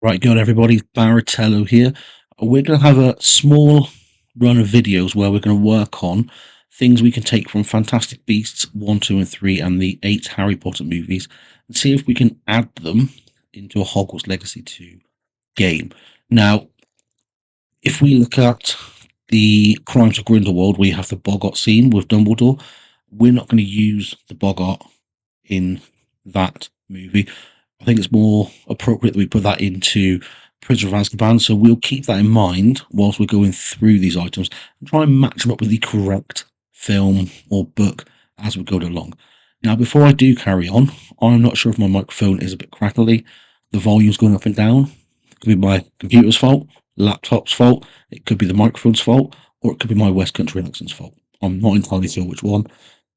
Right, good everybody, Baratello here. We're going to have a small run of videos where we're going to work on things we can take from Fantastic Beasts 1, 2 and 3 and the 8 Harry Potter movies and see if we can add them into a Hogwarts Legacy 2 game. Now, if we look at the Crimes of Grindelwald, we have the Boggart scene with Dumbledore. We're not going to use the Boggart in that movie. I think it's more appropriate that we put that into Prisoner of Azkaban, so we'll keep that in mind whilst we're going through these items and try and match them up with the correct film or book as we go along. Now, before I do carry on, I'm not sure if my microphone is a bit crackly, the volume's going up and down. It could be my computer's fault, laptop's fault, it could be the microphone's fault, or it could be my West Country accent's fault. I'm not entirely sure which one.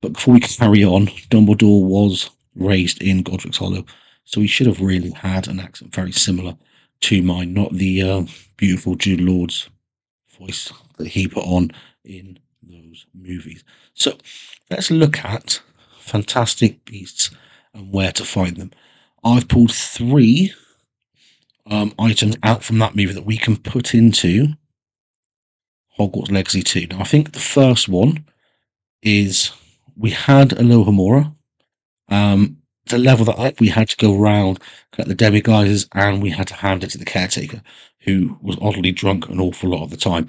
But before we carry on, Dumbledore was raised in Godric's Hollow, so he should have really had an accent very similar to mine, not the beautiful Jude Law's voice that he put on in those movies. So let's look at Fantastic Beasts and where to find them. I've pulled three items out from that movie that we can put into Hogwarts Legacy 2. Now, I think the first one is we had Alohomora. It's a level that we had to go around, collect the Demiguises, and we had to hand it to the caretaker, who was oddly drunk an awful lot of the time.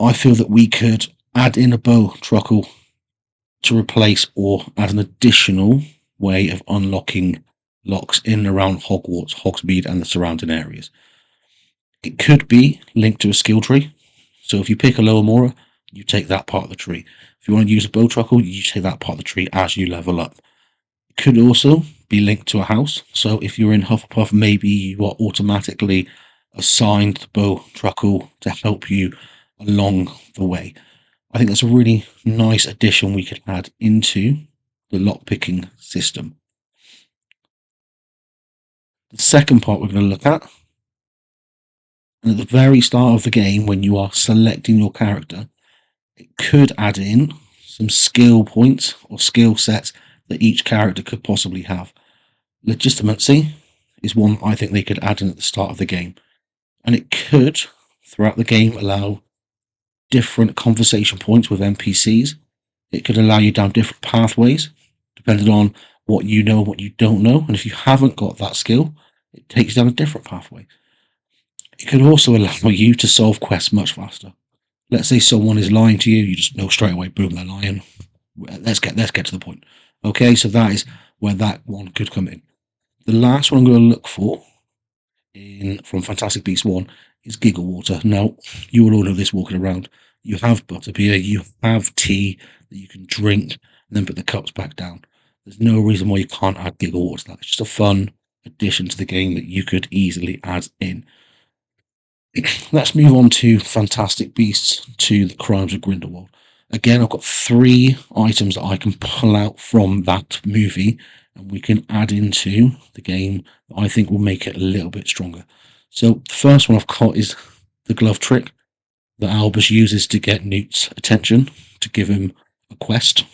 I feel that we could add in a Bowtruckle to replace or add an additional way of unlocking locks in and around Hogwarts, Hogsmeade, and the surrounding areas. It could be linked to a skill tree. So if you pick Alohomora, you take that part of the tree. If you want to use a Bowtruckle, you take that part of the tree as you level up. It could also be linked to a house. So if you're in Hufflepuff, maybe you are automatically assigned the Bowtruckle to help you along the way. I think that's a really nice addition we could add into the lockpicking system. The second part we're going to look at, and at the very start of the game, when you are selecting your character, it could add in some skill points or skill sets that each character could possibly have. Legitimacy is one I think they could add in at the start of the game. And it could, throughout the game, allow different conversation points with NPCs. It could allow you down different pathways, depending on what you know and what you don't know. And if you haven't got that skill, it takes you down a different pathway. It could also allow you to solve quests much faster. Let's say someone is lying to you, you just know straight away, boom, they're lying. Let's get to the point. Okay, so that is where that one could come in. The last one I'm going to look for from Fantastic Beasts 1 is Giggle Water. Now, you will all know this walking around. You have butterbeer, you have tea that you can drink, and then put the cups back down. There's no reason why you can't add Giggle Water to that. It's just a fun addition to the game that you could easily add in. Let's move on to Fantastic Beasts to the Crimes of Grindelwald. Again, I've got three items that I can pull out from that movie and we can add into the game that I think will make it a little bit stronger. So the first one I've got is the glove trick that Albus uses to get Newt's attention, to give him a quest.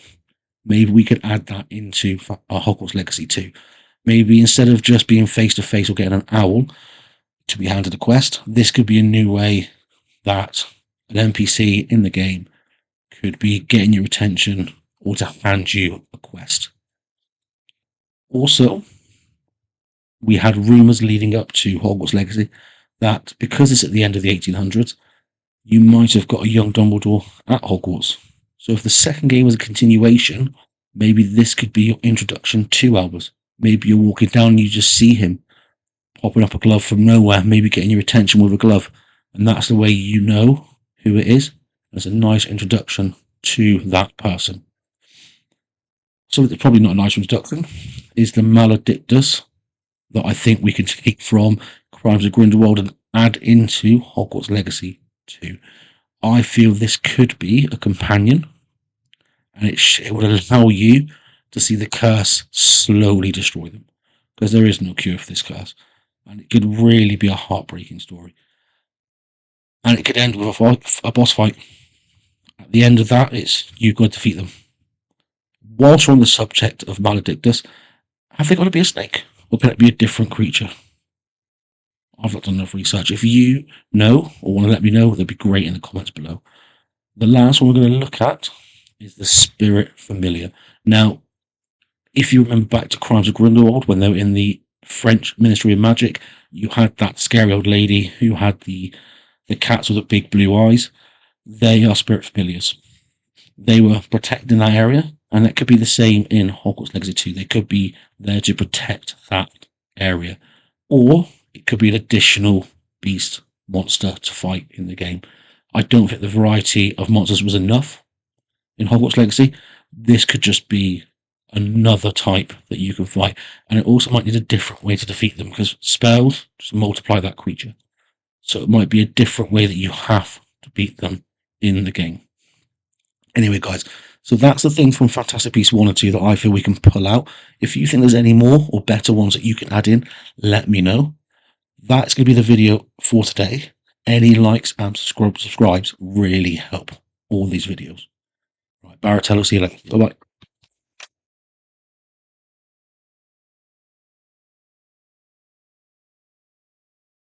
Maybe we could add that into our Hogwarts Legacy 2. Maybe instead of just being face-to-face or getting an owl to be handed a quest, this could be a new way that an NPC in the game could be getting your attention or to hand you a quest. Also, we had rumours leading up to Hogwarts Legacy that because it's at the end of the 1800s, you might have got a young Dumbledore at Hogwarts. So if the second game was a continuation, maybe this could be your introduction to Albus. Maybe you're walking down and you just see him popping up a glove from nowhere, maybe getting your attention with a glove. And that's the way you know who it is. It's a nice introduction to that person. So it's probably not a nice introduction, is the Maledictus that I think we can take from Crimes of Grindelwald and add into Hogwarts Legacy 2. I feel this could be a companion, and it would allow you to see the curse slowly destroy them, because there is no cure for this curse. And it could really be a heartbreaking story. And it could end with a boss fight. At the end of that, it's you've got to defeat them. Whilst we're on the subject of Maledictus, have they got to be a snake? Or can it be a different creature? I've not done enough research. If you know or want to let me know, that'd be great in the comments below. The last one we're going to look at is the Spirit Familiar. Now, if you remember back to Crimes of Grindelwald, when they were in the French Ministry of Magic, you had that scary old lady who had the cats with the big blue eyes. They are Spirit Familiars. They were protecting that area, and that could be the same in Hogwarts Legacy 2. They could be there to protect that area, or it could be an additional beast monster to fight in the game. I don't think the variety of monsters was enough in Hogwarts Legacy. This could just be another type that you can fight, and it also might need a different way to defeat them, because spells just multiply that creature. So it might be a different way that you have to beat them in the game. Anyway, guys, so that's the things from Fantastic Beasts 1 and 2 that I feel we can pull out. If you think there's any more or better ones that you can add in, let me know. That's going to be the video for today. Any likes and subscribes really help all these videos. Right, Baratello, see you later. Bye-bye.